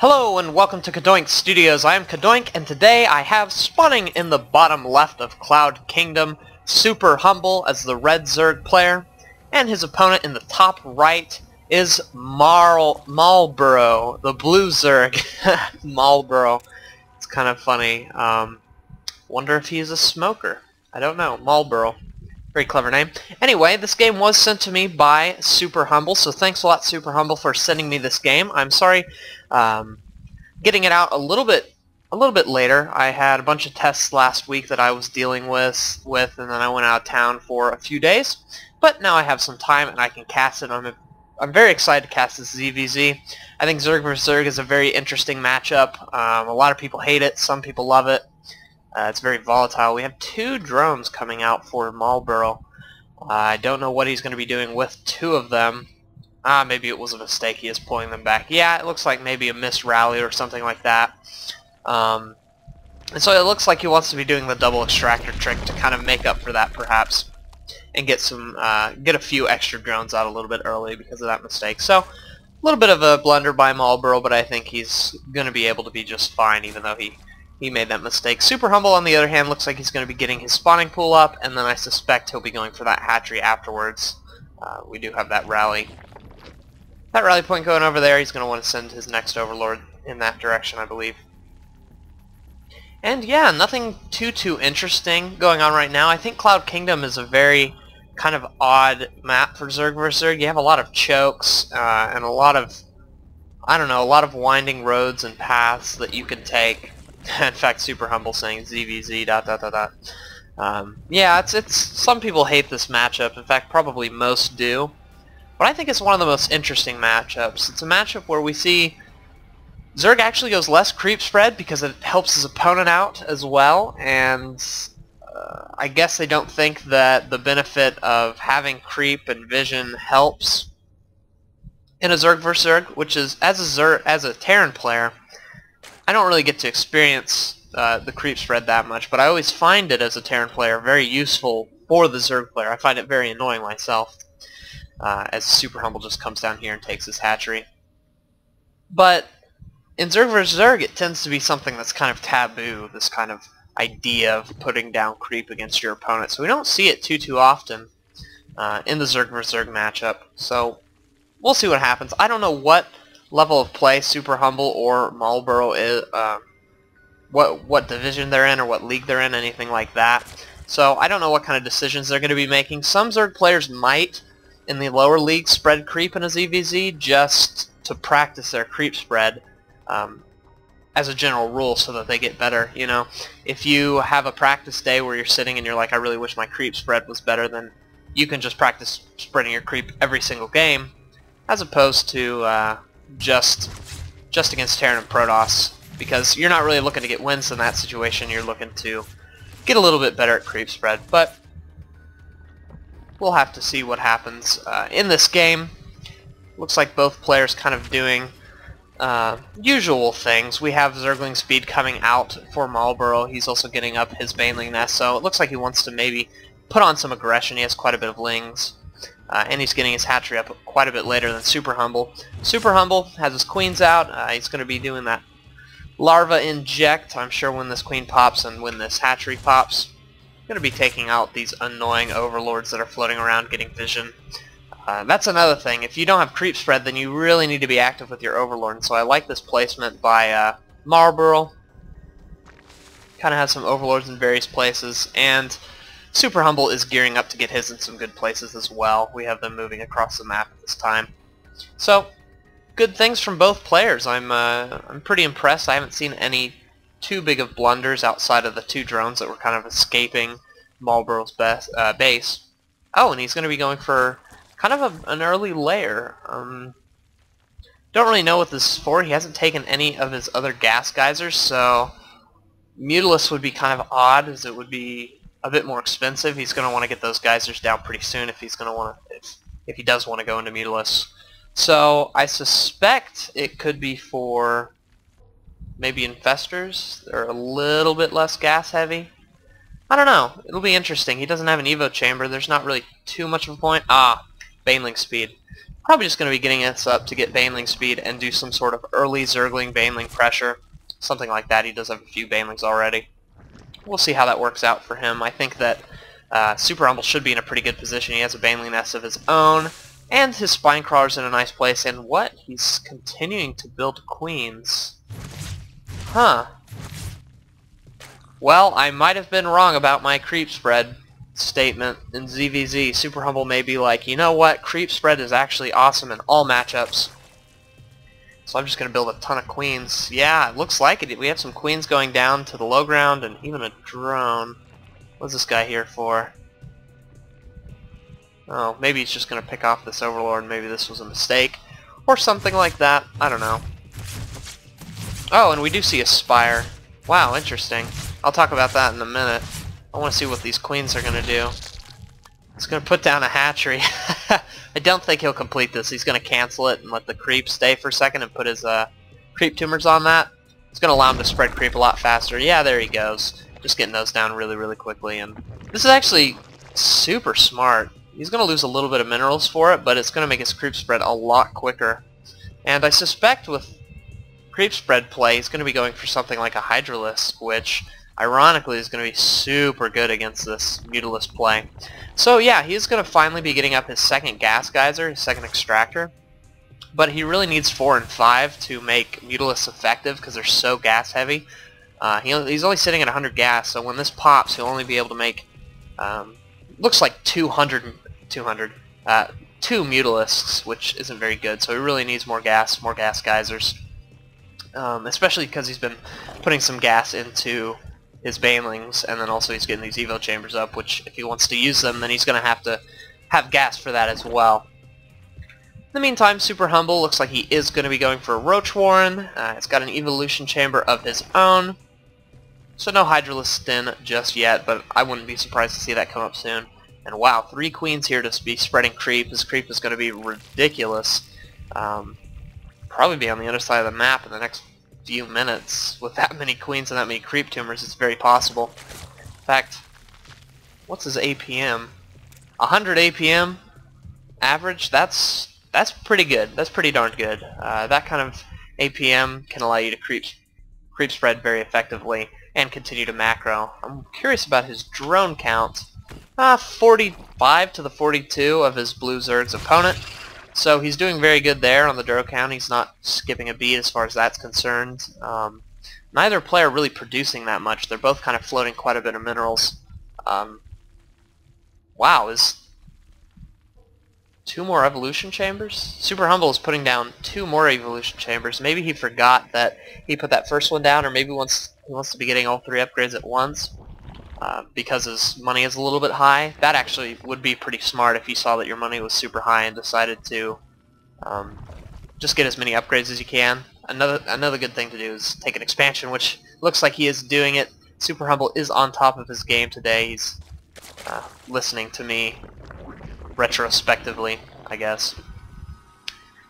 Hello and welcome to CadoinkStudios. I am Cadoink, and today I have spawning in the bottom left of Cloud Kingdom SuperHumble as the red Zerg player, and his opponent in the top right is MaulBurrow, the blue Zerg. MaulBurrow. It's kind of funny. Wonder if he's a smoker. I don't know. MaulBurrow. Very clever name. Anyway, this game was sent to me by SuperHumble, so thanks a lot, SuperHumble, for sending me this game. I'm sorry, getting it out a little bit later. I had a bunch of tests last week that I was dealing with, and then I went out of town for a few days. But now I have some time and I can cast it. I'm very excited to cast this ZvZ. I think Zerg vs Zerg is a very interesting matchup. A lot of people hate it. Some people love it. It's very volatile. We have two drones coming out for MaulBurrow. I don't know what he's going to be doing with two of them. Maybe it was a mistake. He is pulling them back. Yeah, it looks like maybe a missed rally or something like that. And so it looks like he wants to be doing the double extractor trick to kind of make up for that, perhaps, and get a few extra drones out a little bit early because of that mistake. So a little bit of a blunder by MaulBurrow, but I think he's going to be able to be just fine, even though he made that mistake. SuperHumble, on the other hand, looks like he's going to be getting his spawning pool up, and then I suspect he'll be going for that hatchery afterwards. We do have that rally. That rally point going over there. He's going to want to send his next overlord in that direction, I believe. And yeah, nothing too interesting going on right now. I think Cloud Kingdom is a very kind of odd map for Zerg vs Zerg. You have a lot of chokes and a lot of, I don't know, a lot of winding roads and paths that you can take. In fact, SuperHumble saying ZvZ ... yeah, it's some people hate this matchup. In fact, probably most do. But I think it's one of the most interesting matchups. It's a matchup where we see Zerg actually goes less creep spread because it helps his opponent out as well, and I guess they don't think that the benefit of having creep and vision helps in a Zerg vs Zerg, which is, as a Terran player, I don't really get to experience the creep spread that much, but I always find it as a Terran player very useful for the Zerg player. I find it very annoying myself, as SuperHumble just comes down here and takes his hatchery. But in Zerg vs Zerg, it tends to be something that's kind of taboo, this kind of idea of putting down creep against your opponent. So we don't see it too often in the Zerg vs Zerg matchup. So we'll see what happens. I don't know what level of play SuperHumble or MaulBurrow is, what division they're in or what league they're in, anything like that. So I don't know what kind of decisions they're going to be making. Some Zerg players might, in the lower league, spread creep in a ZvZ just to practice their creep spread as a general rule so that they get better. You know, if you have a practice day where you're sitting and you're like, I really wish my creep spread was better, then you can just practice spreading your creep every single game, as opposed to just against Terran and Protoss, because you're not really looking to get wins in that situation. You're looking to get a little bit better at creep spread, but we'll have to see what happens in this game. Looks like both players kind of doing usual things. We have Zergling speed coming out for MaulBurrow. He's also getting up his Baneling nest, so it looks like he wants to maybe put on some aggression. He has quite a bit of lings. And he's getting his hatchery up quite a bit later than SuperHumble. SuperHumble has his queens out. He's going to be doing that larva inject, I'm sure, when this queen pops and when this hatchery pops. Going to be taking out these annoying overlords that are floating around getting vision. That's another thing. If you don't have creep spread, then you really need to be active with your overlord. And so I like this placement by MaulBurrow. Kind of has some overlords in various places, and SuperHumble is gearing up to get his in some good places as well. We have them moving across the map at this time. So, good things from both players. I'm pretty impressed. I haven't seen any too big of blunders outside of the two drones that were kind of escaping MaulBurrow's base. Oh, and he's going to be going for kind of an early lair. Don't really know what this is for. He hasn't taken any of his other gas geysers, so Mutalisk would be kind of odd, as it would be a bit more expensive. He's going to want to get those geysers down pretty soon if he's going to want to, if he does want to go into Mutalisk. So I suspect it could be for maybe infestors. They're a little bit less gas heavy. I don't know. It'll be interesting. He doesn't have an Evo chamber. There's not really too much of a point. Baneling speed. Probably just going to be getting us up to get Baneling speed and do some sort of early Zergling Baneling pressure. Something like that. He does have a few Banelings already. We'll see how that works out for him. I think that SuperHumble should be in a pretty good position. He has a Baneling nest of his own, and his Spinecrawler's in a nice place. And what? He's continuing to build queens. Huh. Well, I might have been wrong about my creep spread statement in ZvZ. SuperHumble may be like, you know what? Creep spread is actually awesome in all matchups. So I'm just going to build a ton of queens. Yeah, it looks like it. We have some queens going down to the low ground and even a drone. What's this guy here for? Oh, maybe he's just going to pick off this Overlord. Maybe this was a mistake. Or something like that. I don't know. Oh, and we do see a Spire. Wow, interesting. I'll talk about that in a minute. I want to see what these queens are going to do. He's going to put down a hatchery. I don't think he'll complete this. He's going to cancel it and let the creep stay for a second and put his creep tumors on that. It's going to allow him to spread creep a lot faster. Yeah, there he goes. Just getting those down really, really quickly. And this is actually super smart. He's going to lose a little bit of minerals for it, but it's going to make his creep spread a lot quicker. And I suspect with creep spread play, he's going to be going for something like a Hydralisk, which ironically is going to be super good against this Mutalisk play. So yeah, he's going to finally be getting up his second gas geyser, his second extractor. But he really needs 4 and 5 to make Mutalisk effective because they're so gas heavy. He's only sitting at 100 gas, so when this pops, he'll only be able to make, looks like 2 Mutalisks, which isn't very good. So he really needs more gas geysers. Especially because he's been putting some gas into his Banelings, and then also he's getting these Evo chambers up, which if he wants to use them, then he's going to have gas for that as well. In the meantime, SuperHumble looks like he is going to be going for a Roach Warren. It's got an evolution chamber of his own, so no Hydralisk Din just yet, but I wouldn't be surprised to see that come up soon. And wow, 3 queens here to be spreading creep. His creep is going to be ridiculous. Probably be on the other side of the map in the next few minutes. With that many queens and that many creep tumors, it's very possible. In fact, what's his APM? 100 APM average? That's pretty good. That's pretty darn good. That kind of APM can allow you to creep spread very effectively and continue to macro. I'm curious about his drone count. 45 to the 42 of his blue Zerg's opponent. So he's doing very good there on the Duro count. He's not skipping a beat as far as that's concerned. Neither player really producing that much. They're both kind of floating quite a bit of minerals. Wow, is 2 more evolution chambers? SuperHumble is putting down 2 more evolution chambers. Maybe he forgot that he put that first one down, or maybe he wants to be getting all 3 upgrades at once. Because his money is a little bit high. That actually would be pretty smart if you saw that your money was super high and decided to just get as many upgrades as you can. Another good thing to do is take an expansion, which looks like he is doing it. SuperHumble is on top of his game today. He's listening to me retrospectively, I guess.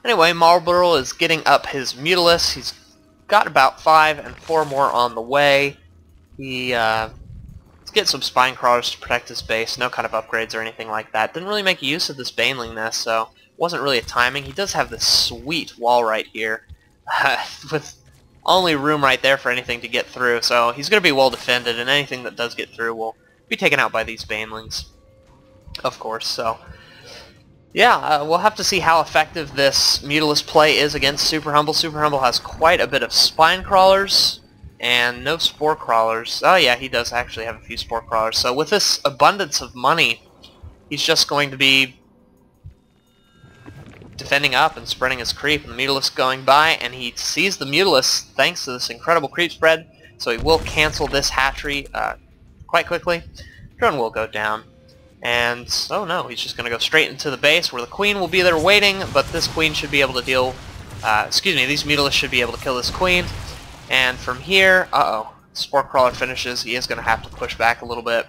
Anyway, MaulBurrow is getting up his Mutalisk. He's got about 5 and 4 more on the way. Get some Spinecrawlers to protect his base, no kind of upgrades or anything like that. Didn't really make use of this Baneling nest, so wasn't really a timing. He does have this sweet wall right here, with only room right there for anything to get through, so he's going to be well defended, and anything that does get through will be taken out by these Banelings, of course. So yeah, we'll have to see how effective this Mutalisk play is against SuperHumble. SuperHumble has quite a bit of Spinecrawlers and no Spore Crawlers. Oh yeah, he does actually have a few Spore Crawlers. So with this abundance of money, he's just going to be defending up and spreading his creep, and the Mutalisk going by, and he sees the Mutalisk thanks to this incredible creep spread, so he will cancel this hatchery quite quickly. Drone will go down. And, oh no, he's just going to go straight into the base where the queen will be there waiting, but this queen should be able to deal, these Mutalisks should be able to kill this queen. And from here, Spore Crawler finishes. He is going to have to push back a little bit.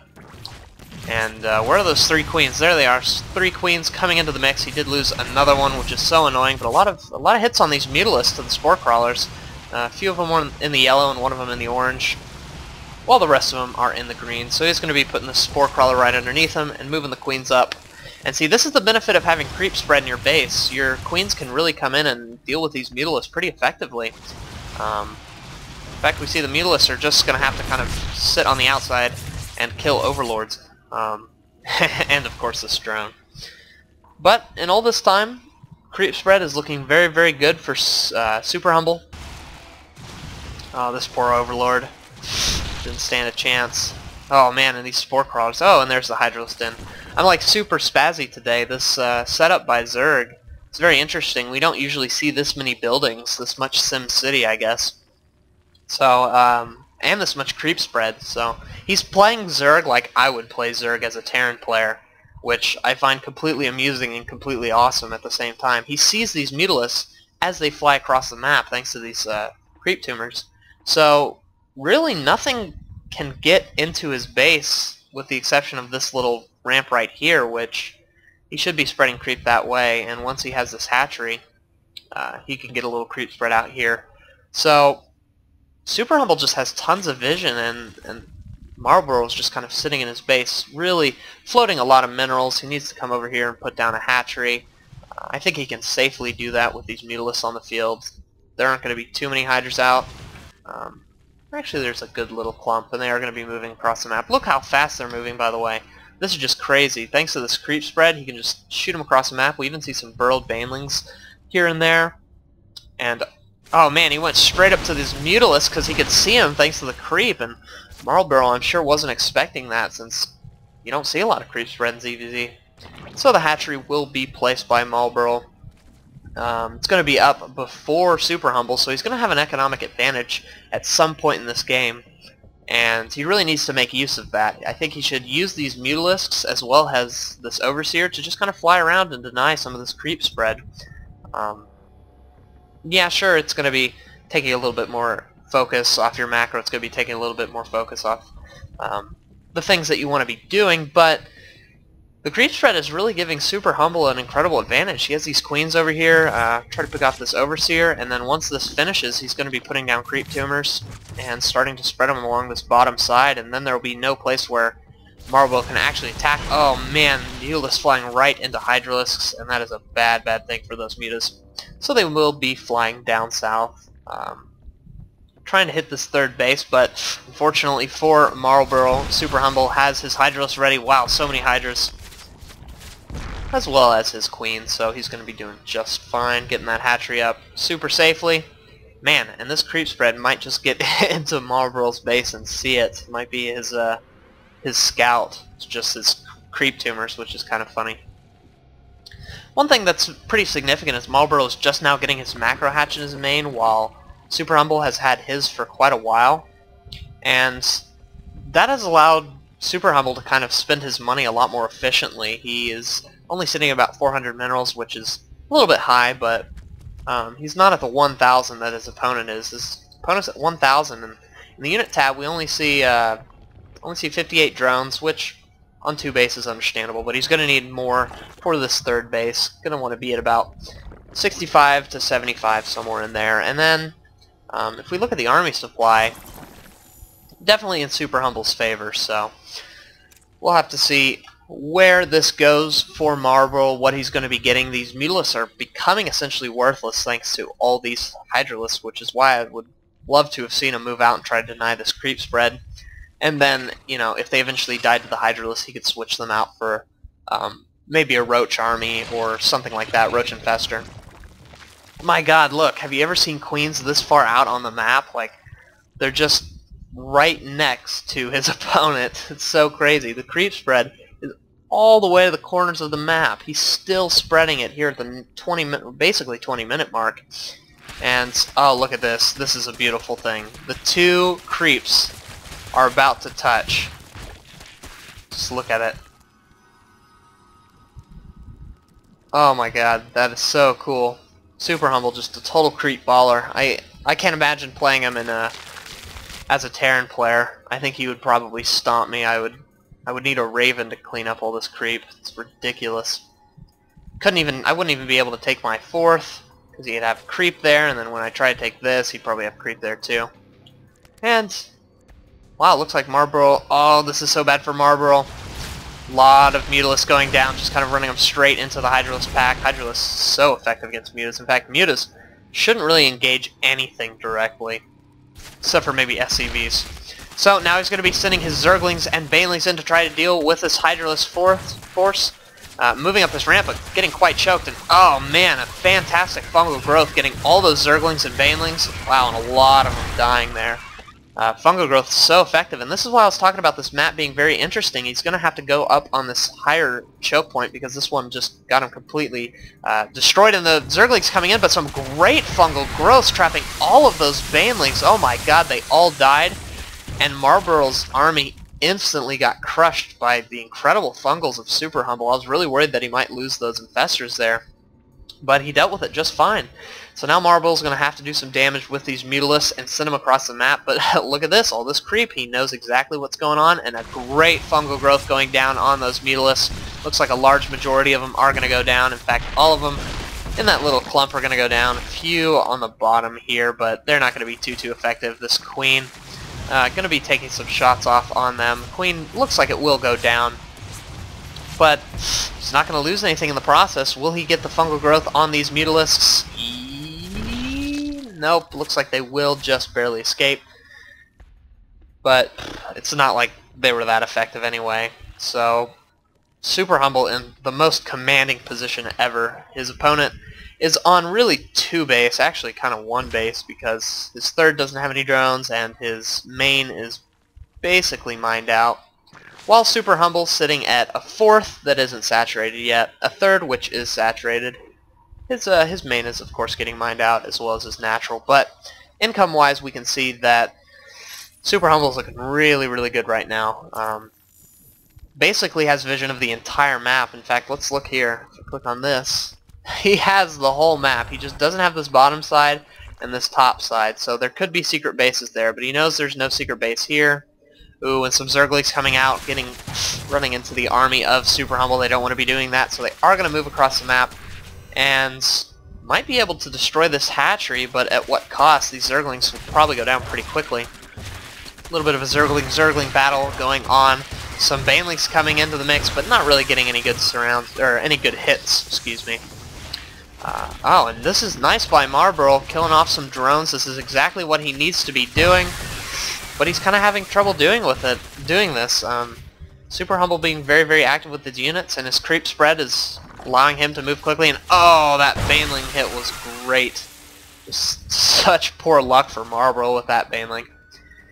And where are those 3 queens? There they are. 3 queens coming into the mix. He did lose another one, which is so annoying. But a lot of hits on these Mutalisks to the Spore Crawlers. A few of them were in the yellow and one of them in the orange, while the rest of them are in the green. So he's going to be putting the Spore Crawler right underneath him and moving the queens up. And see, this is the benefit of having creep spread in your base. Your queens can really come in and deal with these Mutalisks pretty effectively. In fact, we see the Mutalisks are just going to have to kind of sit on the outside and kill Overlords. And of course this drone. But in all this time, creep spread is looking very, very good for SuperHumble. Oh, this poor Overlord. Didn't stand a chance. Oh man, and these Spore Crawlers. Oh, and there's the Hydralisk Den. I'm like super spazzy today. This setup by Zerg, it's very interesting. We don't usually see this many buildings, this much Sim City, I guess. So, and this much creep spread. So, he's playing Zerg like I would play Zerg as a Terran player, which I find completely amusing and completely awesome at the same time. He sees these Mutalisks as they fly across the map thanks to these creep tumors. So, really nothing can get into his base with the exception of this little ramp right here, which he should be spreading creep that way, and once he has this hatchery, he can get a little creep spread out here. So, SuperHumble just has tons of vision, and MaulBurrow is just kind of sitting in his base, really floating a lot of minerals. He needs to come over here and put down a hatchery. I think he can safely do that with these Mutalisks on the field. There aren't going to be too many Hydras out. Actually, there's a good little clump, and they are going to be moving across the map. Look how fast they're moving, by the way. This is just crazy. Thanks to this creep spread, he can just shoot them across the map. We even see some burrowed banelings here and there. And oh man, he went straight up to this Mutalisk because he could see him thanks to the creep, and MaulBurrow, I'm sure, wasn't expecting that since you don't see a lot of creep spread in ZvZ. So the hatchery will be placed by MaulBurrow. It's going to be up before SuperHumble, so he's going to have an economic advantage at some point in this game, and he really needs to make use of that. I think he should use these Mutalisks as well as this Overseer to just kind of fly around and deny some of this creep spread. Yeah, sure, it's going to be taking a little bit more focus off your macro. It's going to be taking a little bit more focus off the things that you want to be doing, but the creep spread is really giving SuperHumble an incredible advantage. He has these queens over here, try to pick off this Overseer, and then once this finishes, he's going to be putting down creep tumors and starting to spread them along this bottom side, and then there will be no place where MaulBurrow can actually attack. Oh man, Mutalisks flying right into Hydralisks, and that is a bad, bad thing for those Mutas. So they will be flying down south, trying to hit this third base, but unfortunately for MaulBurrow, SuperHumble has his Hydralisk ready. Wow, so many Hydras, as well as his queen, so he's going to be doing just fine, getting that hatchery up super safely. Man, and this creep spread might just get into MaulBurrow's base and see it. It might be his scout. It's just his creep tumors, which is kind of funny. One thing that's pretty significant is MaulBurrow is just now getting his macro hatch in his main, while SuperHumble has had his for quite a while, and that has allowed SuperHumble to kind of spend his money a lot more efficiently. He is only sitting at about 400 minerals, which is a little bit high, but he's not at the 1,000 that his opponent is. His opponent's at 1,000, and in the unit tab we only see 58 drones, which on 2 bases is understandable, but he's going to need more for this third base. Going to want to be at about 65 to 75, somewhere in there. And then if we look at the army supply, definitely in SuperHumble's favor, so we'll have to see where this goes for MaulBurrow, what he's going to be getting. These Mutalisks are becoming essentially worthless thanks to all these Hydralisks, which is why I would love to have seen him move out and try to deny this creep spread. And then, you know, if they eventually died to the Hydralisk, he could switch them out for maybe a Roach army or something like that, Roach Infester. My god, look, have you ever seen queens this far out on the map? Like, they're just right next to his opponent. It's so crazy. The creep spread is all the way to the corners of the map. He's still spreading it here at the basically 20-minute mark. And, oh, look at this. This is a beautiful thing. The 2 creeps are about to touch. Just look at it. Oh my god, that is so cool. SuperHumble, just a total creep baller. I can't imagine playing him in as a Terran player. I think he would probably stomp me. I would need a Raven to clean up all this creep. It's ridiculous. I wouldn't even be able to take my 4th because he'd have creep there, and then when I try to take this, he'd probably have creep there too. And wow, looks like MaulBurrow. Oh, this is so bad for MaulBurrow. A lot of Mutalisk going down, just kind of running them straight into the Hydralisk pack. Hydralisk is so effective against Mutas. In fact, Mutas shouldn't really engage anything directly, except for maybe SCVs. So now he's going to be sending his Zerglings and Banelings in to try to deal with this Hydralisk force. Moving up this ramp, but getting quite choked. And oh man, a fantastic fungal growth, getting all those Zerglings and Banelings. Wow, and a lot of them dying there. Fungal growth is so effective, and this is why I was talking about this map being very interesting. He's going to have to go up on this higher choke point because this one just got him completely destroyed, and the Zerglings coming in, but some great fungal growths trapping all of those Banelings. Oh my god, they all died, and MaulBurrow's army instantly got crushed by the incredible fungals of SuperHumble. I was really worried that he might lose those infestors there, but he dealt with it just fine. So now MaulBurrow's going to have to do some damage with these Mutalisks and send them across the map, but look at this, all this creep. He knows exactly what's going on, and a great fungal growth going down on those Mutalisks. Looks like a large majority of them are going to go down. In fact, all of them in that little clump are going to go down. A few on the bottom here, but they're not going to be too effective. This Queen going to be taking some shots off on them. Queen looks like it will go down, but he's not going to lose anything in the process. Will he get the fungal growth on these Mutalisks? Nope, looks like they will just barely escape. But it's not like they were that effective anyway. So, SuperHumble in the most commanding position ever. His opponent is on really 2 base, actually kind of 1 base, because his third doesn't have any drones and his main is basically mined out. While SuperHumble's sitting at a 4th that isn't saturated yet, a 3rd which is saturated. His main is of course getting mined out as well as his natural, but income-wise we can see that SuperHumble's looking really, really good right now. Basically has vision of the entire map. In fact, let's look here. If I click on this, he has the whole map. He just doesn't have this bottom side and this top side, so there could be secret bases there, but he knows there's no secret base here. Ooh, and some Zerglings coming out, running into the army of SuperHumble. They don't want to be doing that, so they are going to move across the map and might be able to destroy this hatchery, but at what cost? These Zerglings will probably go down pretty quickly. A little bit of a Zergling battle going on. Some Banelings coming into the mix, but not really getting any good any good hits, excuse me. Oh, and this is nice by MaulBurrow, killing off some drones. This is exactly what he needs to be doing, but he's kind of having trouble doing this. SuperHumble being very, very active with his units, and his creep spread is allowing him to move quickly, and oh, that Baneling hit was great. Just such poor luck for MaulBurrow with that Baneling.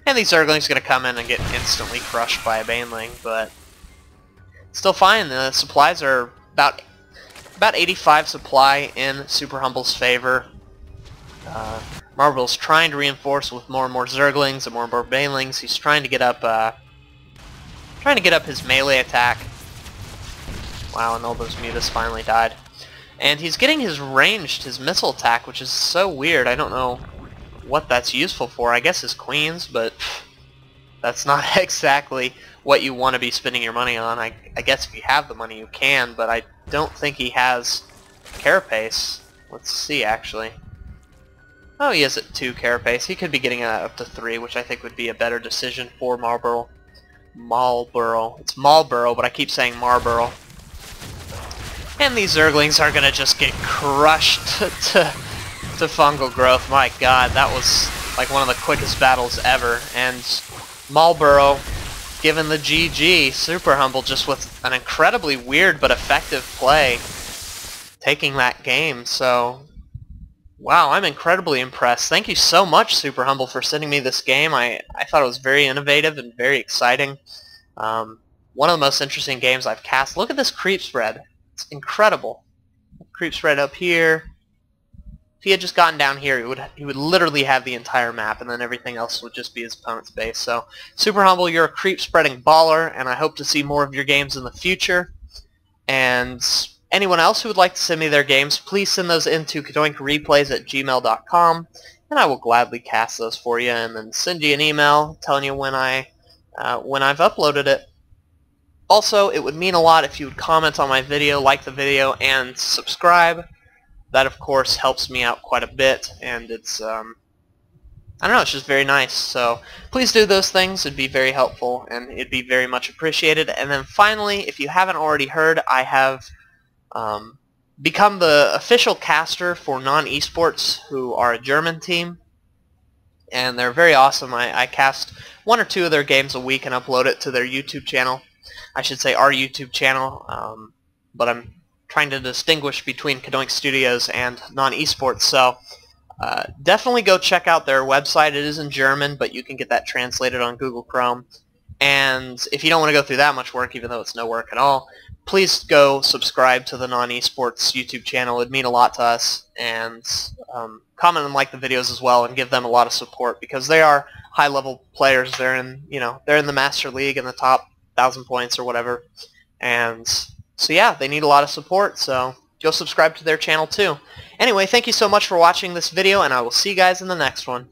And these Zerglings going to come in and get instantly crushed by a Baneling, but still fine. The supplies are about 85 supply in SuperHumble's favor. MaulBurrow's trying to reinforce with more and more Zerglings and more Banelings. He's trying to get up his melee attack. Wow, and all those Mutas finally died. And he's getting his missile attack, which is so weird. I don't know what that's useful for. I guess his queens, but that's not exactly what you want to be spending your money on. I guess if you have the money you can, but I don't think he has Carapace. Let's see, actually. Oh, he is at 2 Carapace. He could be getting up to 3, which I think would be a better decision for MaulBurrow. It's MaulBurrow, but I keep saying MaulBurrow. And these Zerglings are going to just get crushed to fungal growth. My god, that was like one of the quickest battles ever. And MaulBurrow given the GG. SuperHumble just with an incredibly weird but effective play taking that game. So, wow, I'm incredibly impressed. Thank you so much, SuperHumble, for sending me this game. I thought it was very innovative and very exciting. One of the most interesting games I've cast. Look at this creep spread. It's incredible. Creep spread up here. If he had just gotten down here, he would literally have the entire map, and then everything else would just be his opponent's base. So, SuperHumble, you're a creep spreading baller, and I hope to see more of your games in the future. And anyone else who would like to send me their games, please send those into CadoinkReplays@gmail.com, and I will gladly cast those for you, and then send you an email telling you when I've uploaded it. Also, it would mean a lot if you would comment on my video, like the video, and subscribe. That, of course, helps me out quite a bit, and it's I don't know, it's just very nice. So please do those things. It'd be very helpful, and it'd be very much appreciated. And then finally, if you haven't already heard, I have become the official caster for Non-Esports, who are a German team, and they're very awesome. I cast 1 or 2 of their games a week and upload it to their YouTube channel. I should say our YouTube channel, but I'm trying to distinguish between CadoinkStudios and Non-Esports, so definitely go check out their website. It is in German, but you can get that translated on Google Chrome. And if you don't want to go through that much work, even though it's no work at all, please go subscribe to the Non-Esports YouTube channel. It would mean a lot to us. And comment and like the videos as well, and give them a lot of support, because they are high-level players. They're in, they're in the Master League in the top 1,000 points or whatever. And so yeah, they need a lot of support. So go subscribe to their channel too. Anyway, thank you so much for watching this video, and I will see you guys in the next one.